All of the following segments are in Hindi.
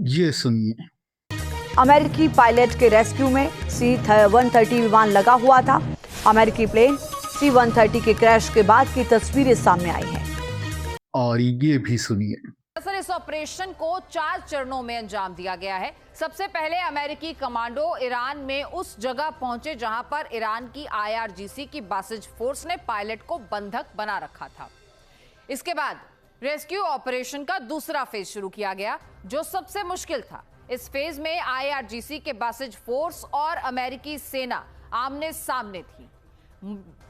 ये सुनिए। अमेरिकी पायलट के रेस्क्यू में C-130 विमान लगा हुआ था। अमेरिकी प्लेन C-130 के क्रैश के बाद की तस्वीरें सामने आई हैं। और ये भी सुनिए। दरअसल इस ऑपरेशन को 4 चरणों में अंजाम दिया गया है। सबसे पहले अमेरिकी कमांडो ईरान में उस जगह पहुंचे जहां पर ईरान की IRGC की बासिज फोर्स ने पायलट को बंधक बना रखा था। इसके बाद रेस्क्यू ऑपरेशन का दूसरा फेज शुरू किया गया, जो सबसे मुश्किल था। इस फेज में IRGC के बासिज फोर्स और अमेरिकी सेना आमने सामने थी।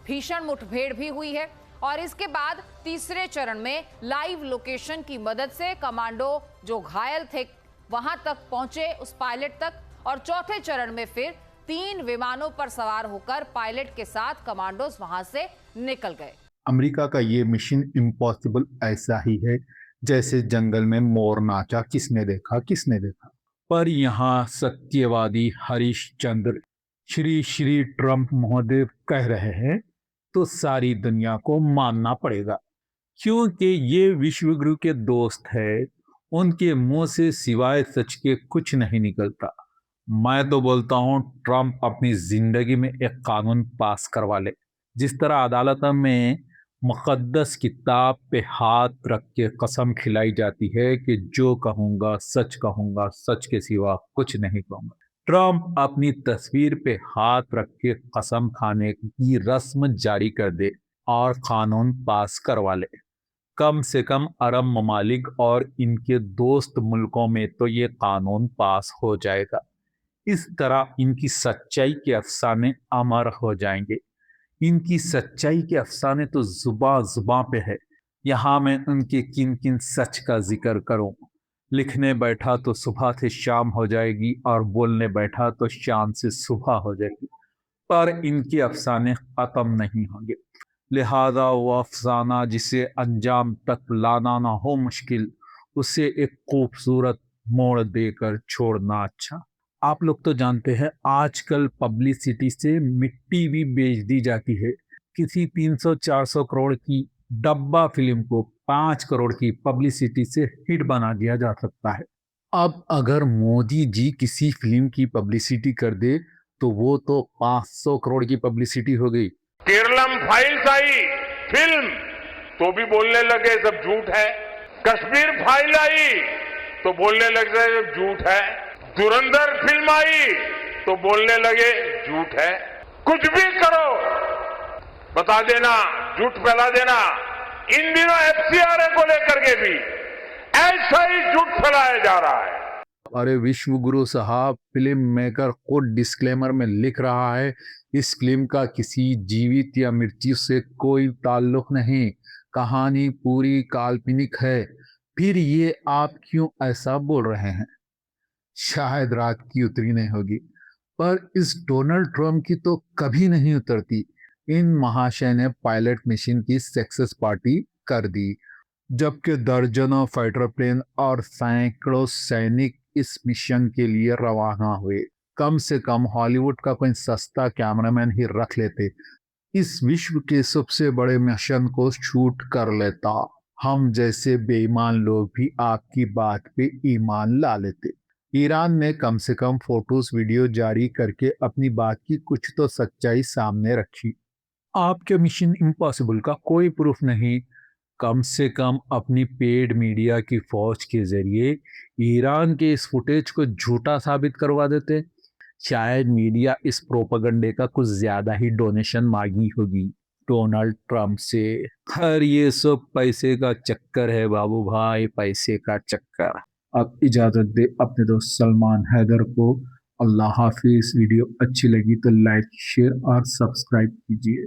भीषण मुठभेड़ भी हुई है और इसके बाद तीसरे चरण में लाइव लोकेशन की मदद से कमांडो जो घायल थे वहां तक पहुंचे, उस पायलट तक। और चौथे चरण में फिर 3 विमानों पर सवार होकर पायलट के साथ कमांडोज वहां से निकल गए। अमेरिका का ये मिशन इम्पॉसिबल ऐसा ही है जैसे जंगल में मोर नाचा, किसने देखा किसने देखा। पर यहाँ सत्यवादी हरिश्चंद्र श्री श्री ट्रंप महोदय कह रहे हैं तो सारी दुनिया को मानना पड़ेगा, क्योंकि ये विश्वगुरु के दोस्त है। उनके मुंह से सिवाय सच के कुछ नहीं निकलता। मैं तो बोलता हूँ ट्रंप अपनी जिंदगी में एक कानून पास करवा ले। जिस तरह अदालत में मुकद्दस किताब पे हाथ रख के कसम खिलाई जाती है कि जो कहूंगा, सच के सिवा कुछ नहीं कहूंगा। ट्रंप अपनी तस्वीर पे हाथ रख के कसम खाने की रस्म जारी कर दे और कानून पास करवा ले। कम से कम अरब ममालिक और इनके दोस्त मुल्कों में तो ये कानून पास हो जाएगा। इस तरह इनकी सच्चाई के अफसाने अमर हो जाएंगे। इनकी सच्चाई के अफसाने तो जुबां पे है। यहाँ मैं उनके किन किन सच का जिक्र करूं। लिखने बैठा तो सुबह से शाम हो जाएगी और बोलने बैठा तो शाम से सुबह हो जाएगी, पर इनके अफसाने खत्म नहीं होंगे। लिहाजा वो अफसाना जिसे अंजाम तक लाना ना हो मुश्किल, उसे एक खूबसूरत मोड़ देकर छोड़ना अच्छा। आप लोग तो जानते हैं आजकल पब्लिसिटी से मिट्टी भी बेच दी जाती है। किसी 300-400 करोड़ की डब्बा फिल्म को 5 करोड़ की पब्लिसिटी से हिट बना दिया जा सकता है। अब अगर मोदी जी किसी फिल्म की पब्लिसिटी कर दे तो वो तो 500 करोड़ की पब्लिसिटी हो गई। केरलम फाइल्स आई फिल्म तो भी बोलने लगे सब झूठ है। कश्मीर फाइल आई तो बोलने लगे सब झूठ है। धुरंधर फिल्म आई तो बोलने लगे झूठ है। कुछ भी करो बता देना, झूठ फैला देना। इन दिनों FCRA को लेकर के भी ऐसा ही झूठ फैलाया जा रहा है। अरे विश्व गुरु साहब, फिल्म मेकर खुद डिस्क्लेमर में लिख रहा है इस फिल्म का किसी जीवित या मृत्यु से कोई ताल्लुक नहीं, कहानी पूरी काल्पनिक है। फिर ये आप क्यों ऐसा बोल रहे हैं? शायद रात की उतरी नहीं होगी, पर इस डोनाल्ड ट्रंप की तो कभी नहीं उतरती। इन महाशय ने पायलट मिशन की सक्सेस पार्टी कर दी, जबकि दर्जनों फाइटर प्लेन और सैकड़ों सैनिक इस मिशन के लिए रवाना हुए। कम से कम हॉलीवुड का कोई सस्ता कैमरामैन ही रख लेते, इस विश्व के सबसे बड़े मिशन को शूट कर लेता। हम जैसे बेईमान लोग भी आपकी बात पे ईमान ला लेते। ईरान ने कम से कम फोटोज वीडियो जारी करके अपनी बात की कुछ तो सच्चाई सामने रखी। आपके मिशन इम्पॉसिबल का कोई प्रूफ नहीं। कम से कम अपनी पेड मीडिया की फौज के जरिए ईरान के इस फुटेज को झूठा साबित करवा देते। शायद मीडिया इस प्रोपेगेंडे का कुछ ज्यादा ही डोनेशन मांगी होगी डोनाल्ड ट्रंप से। हर ये सब पैसे का चक्कर है बाबू भाई, पैसे का चक्कर। अब इजाजत दे अपने दोस्त सलमान हैदर को। अल्लाह हाफिज। वीडियो अच्छी लगी तो लाइक, शेयर और सब्सक्राइब कीजिए।